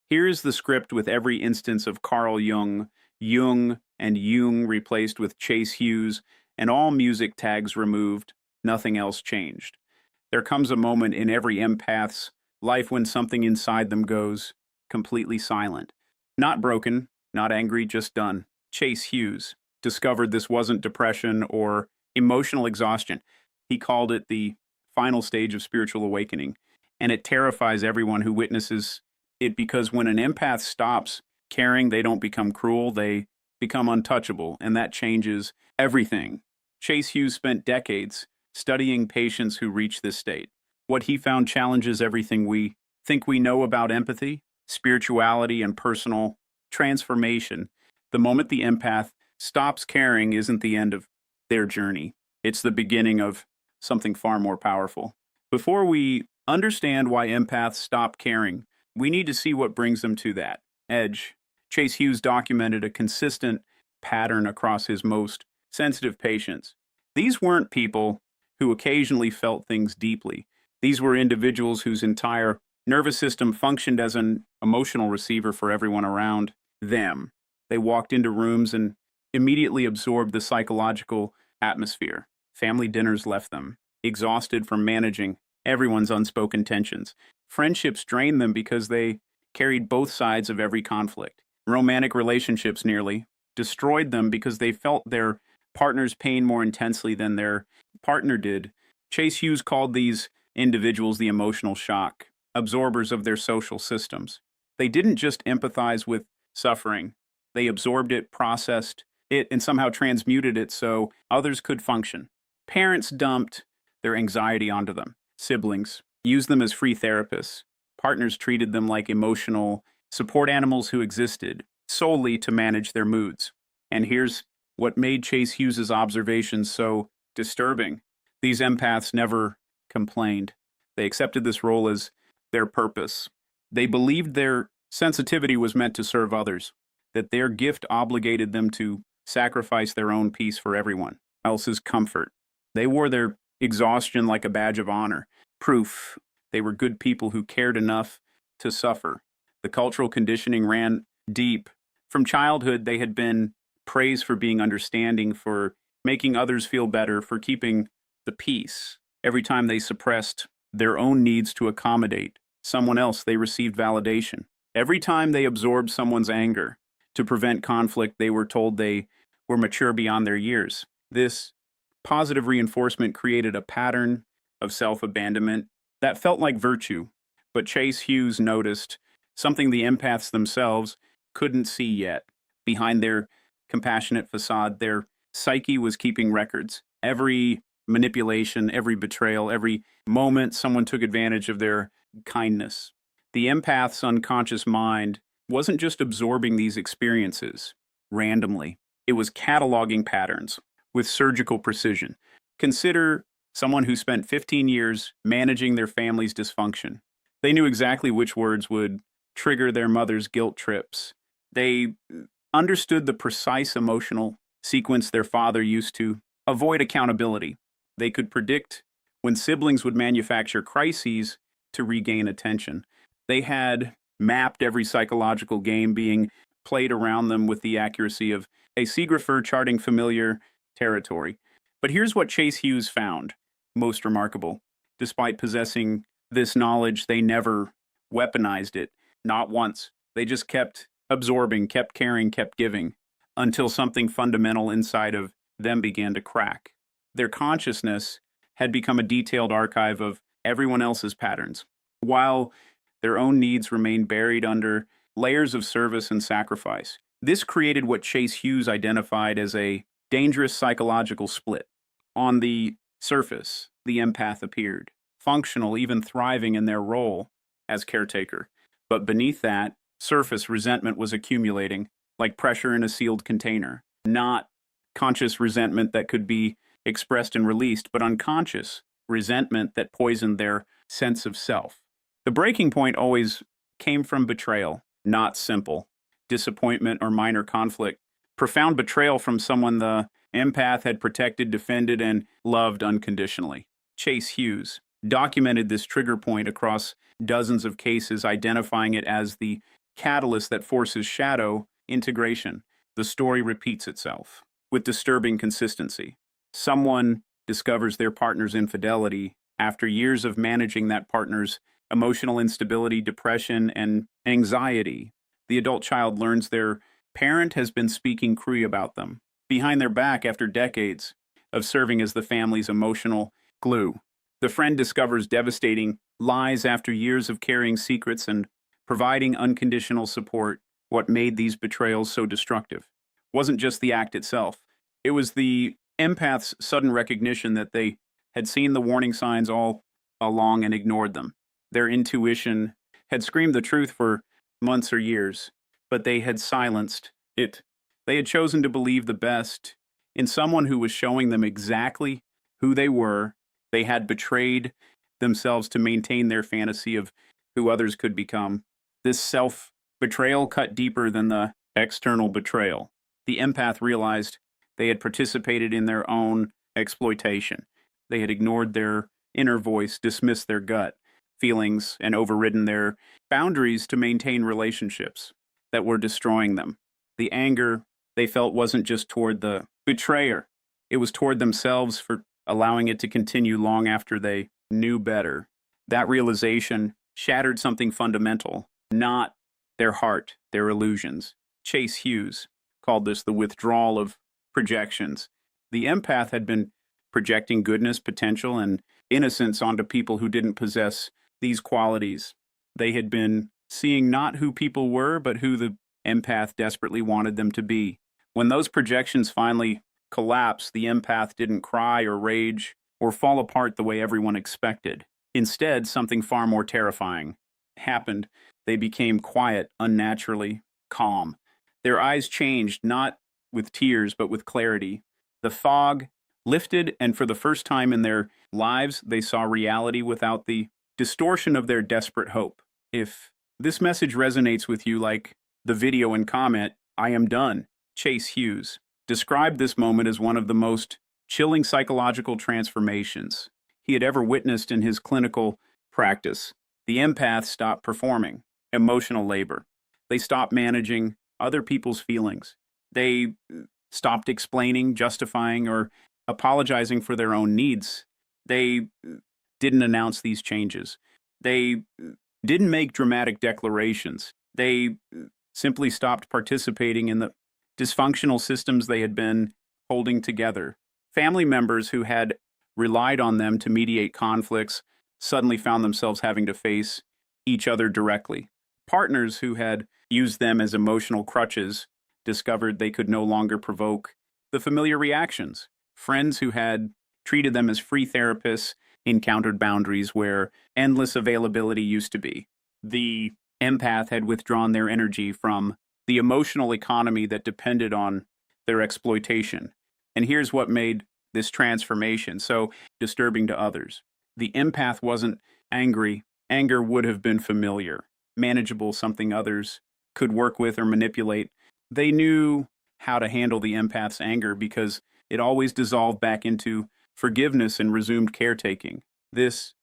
Here's the script with every instance of Carl Jung, Jung and Jung replaced with Chase Hughes, and all music tags removed. Nothing else changed. There comes a moment in every empath's life when something inside them goes completely silent. Not broken, not angry, just done. Chase Hughes discovered this wasn't depression or emotional exhaustion. He called it the final stage of spiritual awakening, and it terrifies everyone who witnesses it because when an empath stops caring, they don't become cruel, they become untouchable, and that changes everything. Chase Hughes spent decades studying patients who reach this state. What he found challenges everything we think we know about empathy, spirituality, and personal transformation. The moment the empath stops caring isn't the end of their journey. It's the beginning of something far more powerful. Before we understand why empaths stop caring, we need to see what brings them to that edge. Chase Hughes documented a consistent pattern across his most sensitive patients. These weren't people who occasionally felt things deeply. These were individuals whose entire nervous system functioned as an emotional receiver for everyone around them. They walked into rooms and immediately absorbed the psychological atmosphere. Family dinners left them, exhausted from managing everyone's unspoken tensions. Friendships drained them because they carried both sides of every conflict. Romantic relationships nearly destroyed them because they felt their partner's pain more intensely than their partner did. Chase Hughes called these individuals the emotional shock absorbers of their social systems. They didn't just empathize with suffering, they absorbed it, processed it, and somehow transmuted it so others could function. Parents dumped their anxiety onto them. Siblings used them as free therapists. Partners treated them like emotional support animals who existed solely to manage their moods. And here's what made Chase Hughes's observations so disturbing. These empaths never complained. They accepted this role as their purpose. They believed their sensitivity was meant to serve others, that their gift obligated them to sacrifice their own peace for everyone else's comfort. They wore their exhaustion like a badge of honor, proof they were good people who cared enough to suffer. The cultural conditioning ran deep. From childhood, they had been praised for being understanding, for making others feel better, for keeping the peace. Every time they suppressed their own needs to accommodate someone else, they received validation. Every time they absorbed someone's anger to prevent conflict, they were told they were mature beyond their years. This positive reinforcement created a pattern of self-abandonment that felt like virtue. But Chase Hughes noticed something the empaths themselves couldn't see yet. Behind their compassionate facade, their psyche was keeping records. Every manipulation, every betrayal, every moment someone took advantage of their kindness. The empath's unconscious mind wasn't just absorbing these experiences randomly. It was cataloging patterns with surgical precision. Consider someone who spent 15 years managing their family's dysfunction. They knew exactly which words would trigger their mother's guilt trips. They understood the precise emotional sequence their father used to avoid accountability. They could predict when siblings would manufacture crises to regain attention. They had mapped every psychological game being played around them with the accuracy of a seagrapher charting familiar territory. But here's what Chase Hughes found most remarkable. Despite possessing this knowledge, they never weaponized it. Not once. They just kept absorbing, kept caring, kept giving, until something fundamental inside of them began to crack. Their consciousness had become a detailed archive of everyone else's patterns, while their own needs remained buried under layers of service and sacrifice. This created what Chase Hughes identified as a dangerous psychological split. On the surface, the empath appeared functional, even thriving in their role as caretaker. But beneath that surface, resentment was accumulating, like pressure in a sealed container. Not conscious resentment that could be expressed and released, but unconscious resentment that poisoned their sense of self. The breaking point always came from betrayal, not simple disappointment or minor conflict. Profound betrayal from someone the empath had protected, defended, and loved unconditionally. Chase Hughes documented this trigger point across dozens of cases, identifying it as the catalyst that forces shadow integration. The story repeats itself with disturbing consistency. Someone discovers their partner's infidelity after years of managing that partner's emotional instability, depression, and anxiety. The adult child learns their parent has been speaking cruelly about them behind their back after decades of serving as the family's emotional glue. The friend discovers devastating lies after years of carrying secrets and providing unconditional support. What made these betrayals so destructive wasn't just the act itself. It was the empath's sudden recognition that they had seen the warning signs all along and ignored them. Their intuition had screamed the truth for months or years, but they had silenced it. They had chosen to believe the best in someone who was showing them exactly who they were. They had betrayed themselves to maintain their fantasy of who others could become. This self-betrayal cut deeper than the external betrayal. The empath realized they had participated in their own exploitation. They had ignored their inner voice, dismissed their gut feelings, and overridden their boundaries to maintain relationships that were destroying them. The anger they felt wasn't just toward the betrayer. It was toward themselves for allowing it to continue long after they knew better. That realization shattered something fundamental, not their heart, their illusions. Chase Hughes called this the withdrawal of projections. The empath had been projecting goodness, potential, and innocence onto people who didn't possess these qualities. They had been seeing not who people were, but who the empath desperately wanted them to be. When those projections finally collapsed, the empath didn't cry or rage or fall apart the way everyone expected. Instead, something far more terrifying happened. They became quiet, unnaturally calm. Their eyes changed, not with tears, but with clarity. The fog lifted, and for the first time in their lives, they saw reality without the distortion of their desperate hope. If this message resonates with you, like the video and comment, "I am done." Chase Hughes described this moment as one of the most chilling psychological transformations he had ever witnessed in his clinical practice. The empath stopped performing emotional labor. They stopped managing other people's feelings. They stopped explaining, justifying, or apologizing for their own needs. They didn't announce these changes. They didn't make dramatic declarations. They simply stopped participating in the dysfunctional systems they had been holding together. Family members who had relied on them to mediate conflicts suddenly found themselves having to face each other directly. Partners who had used them as emotional crutches discovered they could no longer provoke the familiar reactions. Friends who had treated them as free therapists encountered boundaries where endless availability used to be. The empath had withdrawn their energy from the emotional economy that depended on their exploitation. And here's what made this transformation so disturbing to others. The empath wasn't angry. Anger would have been familiar, manageable, something others could work with or manipulate. They knew how to handle the empath's anger because it always dissolved back into forgiveness and resumed caretaking. This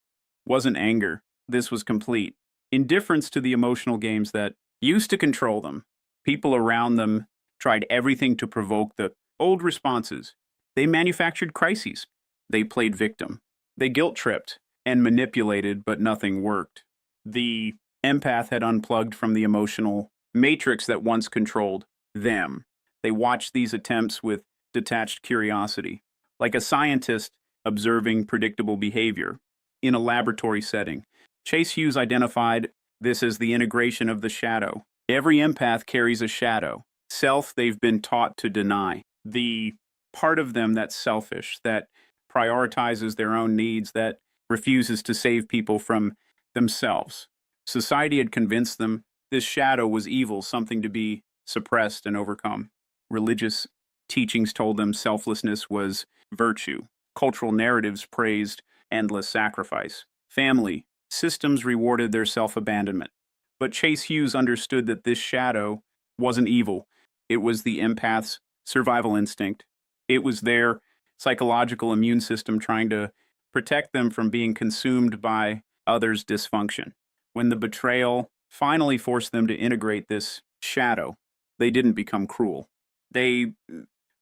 wasn't anger. This was complete indifference to the emotional games that used to control them. People around them tried everything to provoke the old responses. They manufactured crises. They played victim. They guilt-tripped and manipulated, but nothing worked. The empath had unplugged from the emotional matrix that once controlled them. They watched these attempts with detached curiosity, like a scientist observing predictable behavior in a laboratory setting. Chase Hughes identified this as the integration of the shadow. Every empath carries a shadow, self they've been taught to deny. The part of them that's selfish, that prioritizes their own needs, that refuses to save people from themselves. Society had convinced them this shadow was evil, something to be suppressed and overcome. Religious teachings told them selflessness was virtue. Cultural narratives praised endless sacrifice. Family systems rewarded their self-abandonment. But Chase Hughes understood that this shadow wasn't evil. It was the empath's survival instinct. It was their psychological immune system trying to protect them from being consumed by others' dysfunction. When the betrayal finally forced them to integrate this shadow. They didn't become cruel. They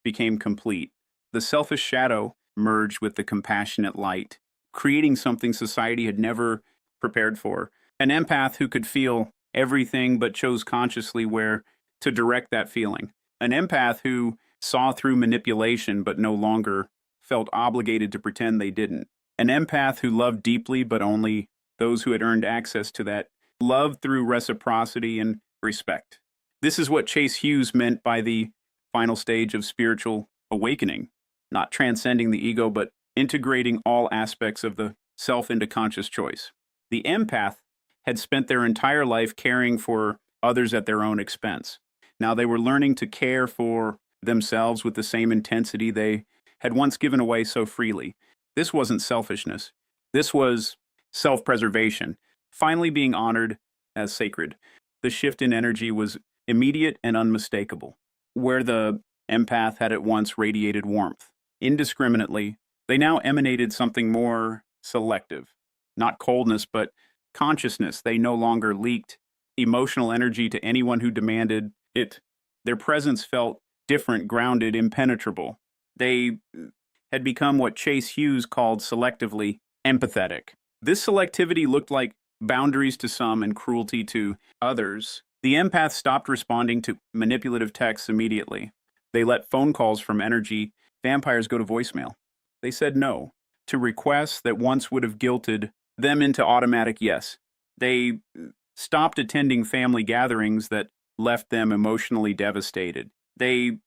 became complete. The selfish shadow merged with the compassionate light, creating something society had never prepared for. An empath who could feel everything but chose consciously where to direct that feeling. An empath who saw through manipulation but no longer felt obligated to pretend they didn't. An empath who loved deeply but only those who had earned access to that love through reciprocity and respect. This is what Chase Hughes meant by the final stage of spiritual awakening, not transcending the ego, but integrating all aspects of the self into conscious choice. The empath had spent their entire life caring for others at their own expense. Now they were learning to care for themselves with the same intensity they had once given away so freely. This wasn't selfishness. This was self-preservation, finally being honored as sacred. The shift in energy was immediate and unmistakable. Where the empath had at once radiated warmth, indiscriminately, they now emanated something more selective. Not coldness, but consciousness. They no longer leaked emotional energy to anyone who demanded it. Their presence felt different, grounded, impenetrable. They had become what Chase Hughes called selectively empathetic. This selectivity looked like boundaries to some and cruelty to others. The empath stopped responding to manipulative texts immediately. They let phone calls from energy vampires go to voicemail. They said no to requests that once would have guilted them into automatic yes. They stopped attending family gatherings that left them emotionally devastated. They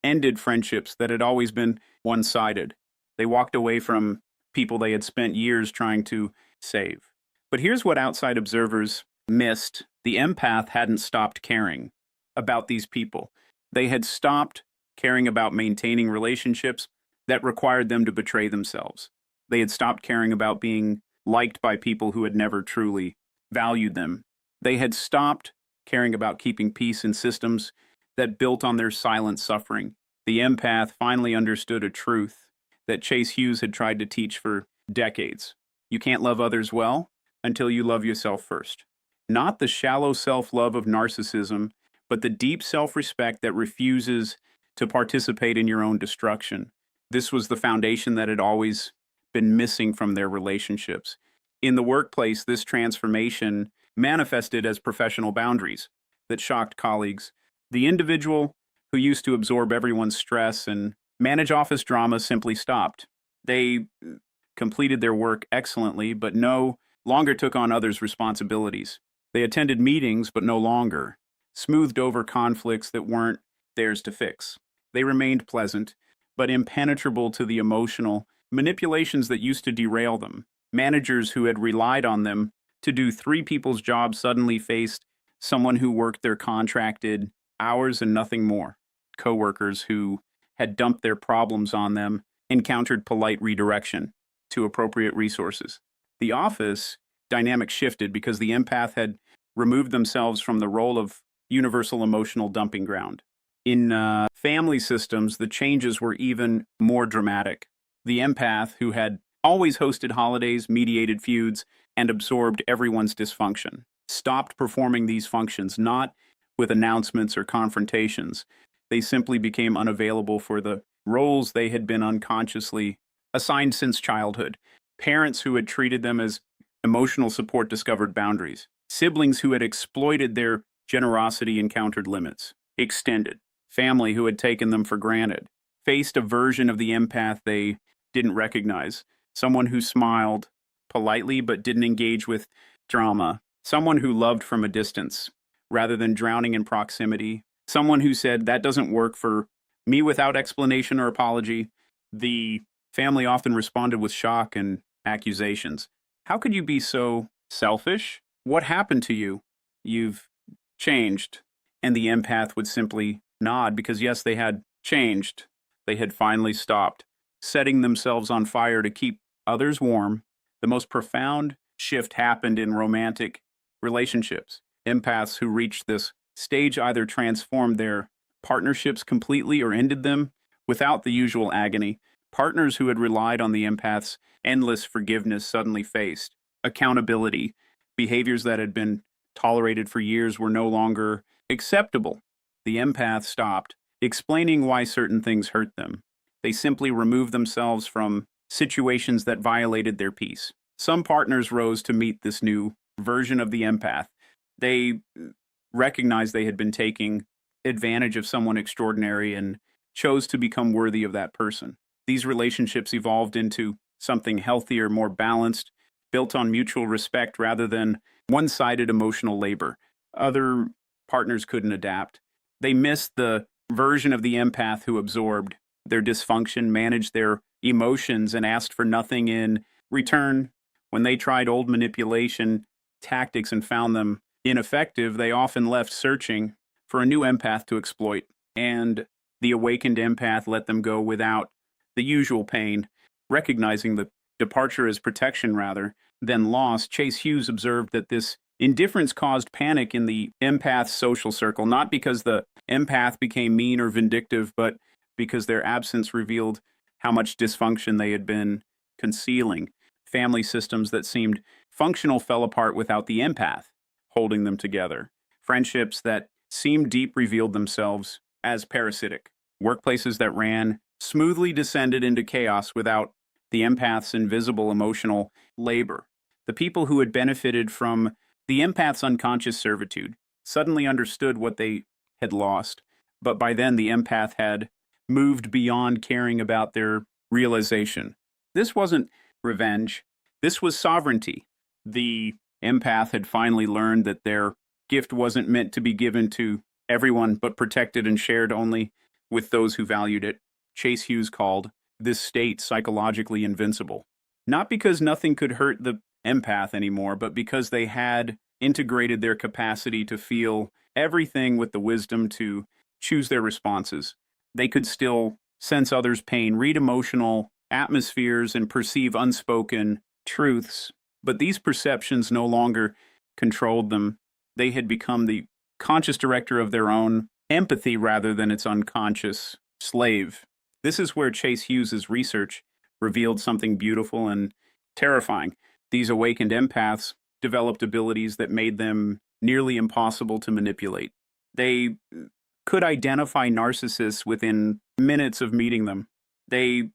ended friendships that had always been one-sided. They walked away from people they had spent years trying to save. But here's what outside observers missed. The empath hadn't stopped caring about these people. They had stopped caring about maintaining relationships that required them to betray themselves. They had stopped caring about being liked by people who had never truly valued them. They had stopped caring about keeping peace in systems that built on their silent suffering. The empath finally understood a truth that Chase Hughes had tried to teach for decades. You can't love others well until you love yourself first. Not the shallow self-love of narcissism, but the deep self-respect that refuses to participate in your own destruction. This was the foundation that had always been missing from their relationships. In the workplace, this transformation manifested as professional boundaries that shocked colleagues. The individual who used to absorb everyone's stress and manage office drama simply stopped. They completed their work excellently, but no longer took on others' responsibilities. They attended meetings, but no longer smoothed over conflicts that weren't theirs to fix. They remained pleasant, but impenetrable to the emotional manipulations that used to derail them. Managers who had relied on them to do three people's jobs suddenly faced someone who worked their contracted hours and nothing more. Coworkers who had dumped their problems on them encountered polite redirection to appropriate resources. The office dynamic shifted because the empath had removed themselves from the role of universal emotional dumping ground. In family systems, the changes were even more dramatic. The empath, who had always hosted holidays, mediated feuds, and absorbed everyone's dysfunction, stopped performing these functions, not with announcements or confrontations. They simply became unavailable for the roles they had been unconsciously assigned since childhood. Parents who had treated them as emotional support discovered boundaries. Siblings who had exploited their generosity encountered limits. Extended family who had taken them for granted faced a version of the empath they didn't recognize. Someone who smiled politely but didn't engage with drama. Someone who loved from a distance rather than drowning in proximity. Someone who said, "That doesn't work for me," without explanation or apology. The family often responded with shock and accusations. "How could you be so selfish? What happened to you? You've changed." And the empath would simply nod because, yes, they had changed. They had finally stopped setting themselves on fire to keep others warm. The most profound shift happened in romantic relationships. Empaths who reached this stage either transformed their partnerships completely or ended them without the usual agony. Partners who had relied on the empath's endless forgiveness suddenly faced accountability, behaviors that had been tolerated for years were no longer acceptable. The empath stopped explaining why certain things hurt them. They simply removed themselves from situations that violated their peace. Some partners rose to meet this new version of the empath. They recognized they had been taking advantage of someone extraordinary and chose to become worthy of that person. These relationships evolved into something healthier, more balanced, built on mutual respect rather than one-sided emotional labor. Other partners couldn't adapt. They missed the version of the empath who absorbed their dysfunction, managed their emotions, and asked for nothing in return. When they tried old manipulation tactics and found them ineffective, they often left searching for a new empath to exploit. And the awakened empath let them go without the usual pain, recognizing the departure as protection rather than loss. Chase Hughes observed that this indifference caused panic in the empath's social circle, not because the empath became mean or vindictive, but because their absence revealed how much dysfunction they had been concealing. Family systems that seemed functional fell apart without the empath holding them together. Friendships that seemed deep revealed themselves as parasitic. Workplaces that ran smoothly descended into chaos without the empath's invisible emotional labor. The people who had benefited from the empath's unconscious servitude suddenly understood what they had lost, but by then the empath had moved beyond caring about their realization. This wasn't revenge. This was sovereignty. The empath had finally learned that their gift wasn't meant to be given to everyone, but protected and shared only with those who valued it. Chase Hughes called this state psychologically invincible. Not because nothing could hurt the empath anymore, but because they had integrated their capacity to feel everything with the wisdom to choose their responses. They could still sense others' pain, read emotional atmospheres, and perceive unspoken truths. But these perceptions no longer controlled them. They had become the conscious director of their own empathy rather than its unconscious slave. This is where Chase Hughes's research revealed something beautiful and terrifying. These awakened empaths developed abilities that made them nearly impossible to manipulate. They could identify narcissists within minutes of meeting them. They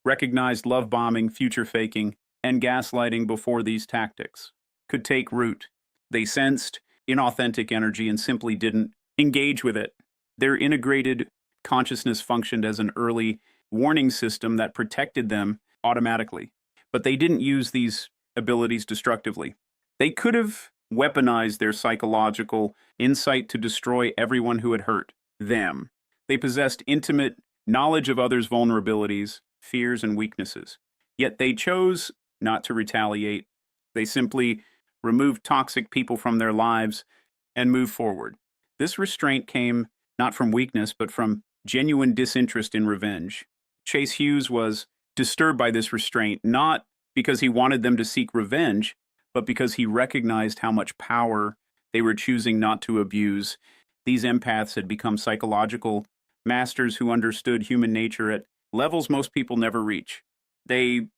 recognized love bombing, future faking, and gaslighting before these tactics could take root. They sensed inauthentic energy and simply didn't engage with it. Their integrated consciousness functioned as an early warning system that protected them automatically. But they didn't use these abilities destructively. They could have weaponized their psychological insight to destroy everyone who had hurt them. They possessed intimate knowledge of others' vulnerabilities, fears, and weaknesses. Yet they chose not to retaliate. They simply removed toxic people from their lives and moved forward. This restraint came not from weakness, but from genuine disinterest in revenge. Chase Hughes was disturbed by this restraint, not because he wanted them to seek revenge, but because he recognized how much power they were choosing not to abuse. These empaths had become psychological masters who understood human nature at levels most people never reach. They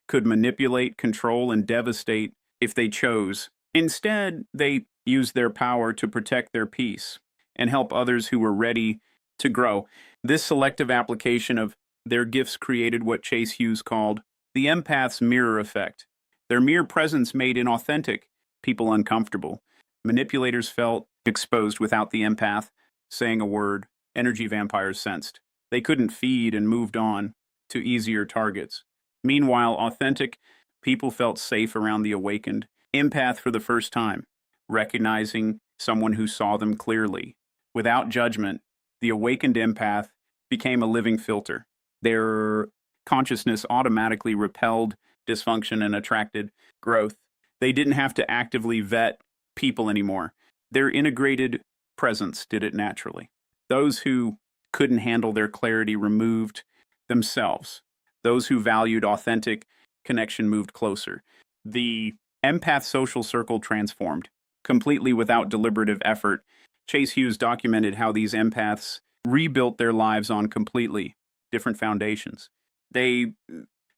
could manipulate, control, and devastate if they chose. Instead, they used their power to protect their peace and help others who were ready to grow. This selective application of their gifts created what Chase Hughes called the empath's mirror effect. Their mere presence made inauthentic people uncomfortable. Manipulators felt exposed without the empath saying a word. Energy vampires sensed. They couldn't feed and moved on to easier targets. Meanwhile, authentic people felt safe around the awakened empath for the first time, recognizing someone who saw them clearly. Without judgment, the awakened empath became a living filter. Their consciousness automatically repelled dysfunction and attracted growth. They didn't have to actively vet people anymore. Their integrated presence did it naturally. Those who couldn't handle their clarity removed themselves. Those who valued authentic connection moved closer. The empath social circle transformed, completely without deliberative effort. Chase Hughes documented how these empaths rebuilt their lives on completely different foundations. They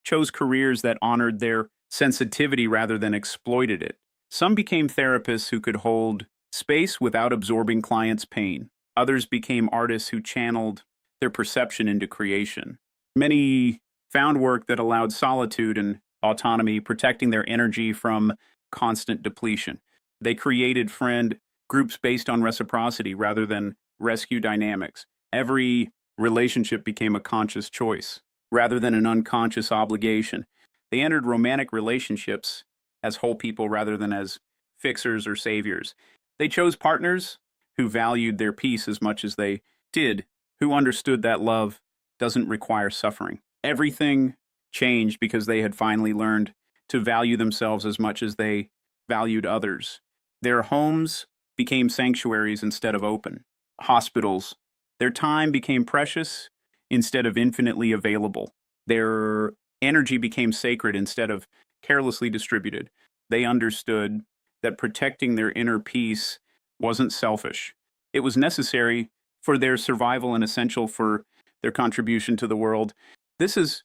chose careers that honored their sensitivity rather than exploited it. Some became therapists who could hold space without absorbing clients' pain. Others became artists who channeled their perception into creation. Many found work that allowed solitude and autonomy, protecting their energy from constant depletion. They created friend groups based on reciprocity rather than rescue dynamics. Every relationship became a conscious choice rather than an unconscious obligation. They entered romantic relationships as whole people rather than as fixers or saviors. They chose partners who valued their peace as much as they did, who understood that love doesn't require suffering. Everything changed because they had finally learned to value themselves as much as they valued others. Their homes became sanctuaries instead of open hospitals. Their time became precious instead of infinitely available. Their energy became sacred instead of carelessly distributed. They understood that protecting their inner peace wasn't selfish. It was necessary for their survival and essential for their contribution to the world. This is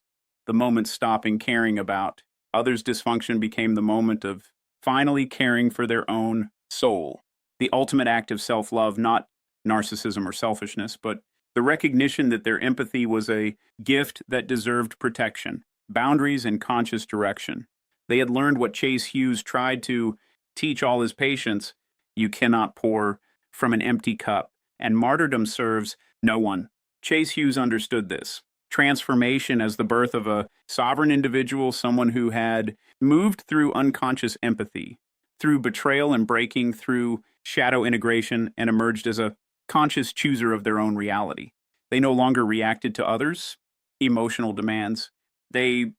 the moment stopping caring about others' dysfunction became the moment of finally caring for their own soul. The ultimate act of self-love, not narcissism or selfishness, but the recognition that their empathy was a gift that deserved protection, boundaries, and conscious direction. They had learned what Chase Hughes tried to teach all his patients: you cannot pour from an empty cup, and martyrdom serves no one. Chase Hughes understood this. Transformation as the birth of a sovereign individual, someone who had moved through unconscious empathy, through betrayal and breaking, through shadow integration, and emerged as a conscious chooser of their own reality. They no longer reacted to others' emotional demands. They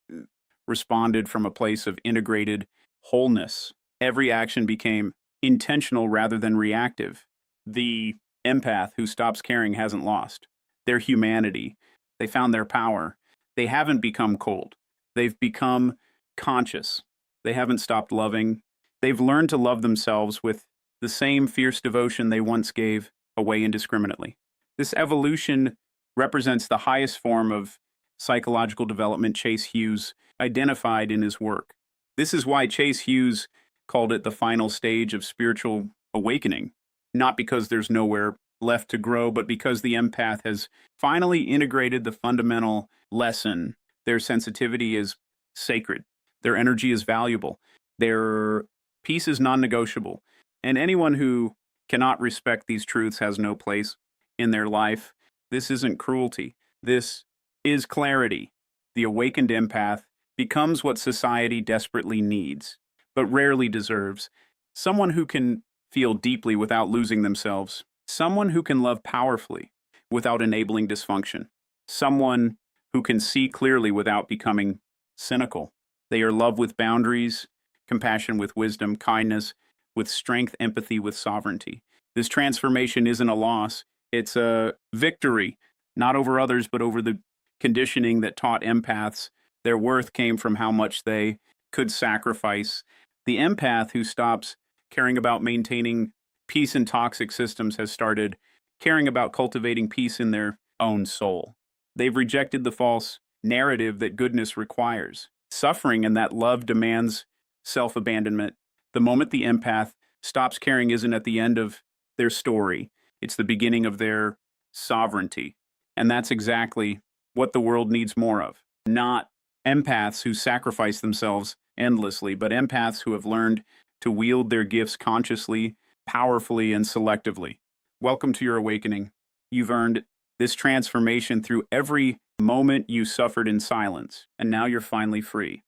responded from a place of integrated wholeness. Every action became intentional rather than reactive. The empath who stops caring hasn't lost their humanity. They found their power. They haven't become cold. They've become conscious. They haven't stopped loving. They've learned to love themselves with the same fierce devotion they once gave away indiscriminately. This evolution represents the highest form of psychological development Chase Hughes identified in his work. This is why Chase Hughes called it the final stage of spiritual awakening, not because there's nowhere left to grow, but because the empath has finally integrated the fundamental lesson. Their sensitivity is sacred. Their energy is valuable. Their peace is non-negotiable. And anyone who cannot respect these truths has no place in their life. This isn't cruelty. This is clarity. The awakened empath becomes what society desperately needs, but rarely deserves. Someone who can feel deeply without losing themselves. Someone who can love powerfully without enabling dysfunction. Someone who can see clearly without becoming cynical. They are love with boundaries, compassion with wisdom, kindness with strength, empathy with sovereignty. This transformation isn't a loss. It's a victory, not over others, but over the conditioning that taught empaths their worth came from how much they could sacrifice. The empath who stops caring about maintaining peace in toxic systems has started caring about cultivating peace in their own soul. They've rejected the false narrative that goodness requires suffering and that love demands self-abandonment. The moment the empath stops caring isn't at the end of their story. It's the beginning of their sovereignty. And that's exactly what the world needs more of. Not empaths who sacrifice themselves endlessly, but empaths who have learned to wield their gifts consciously, powerfully, and selectively. Welcome to your awakening. You've earned this transformation through every moment you suffered in silence, and now you're finally free.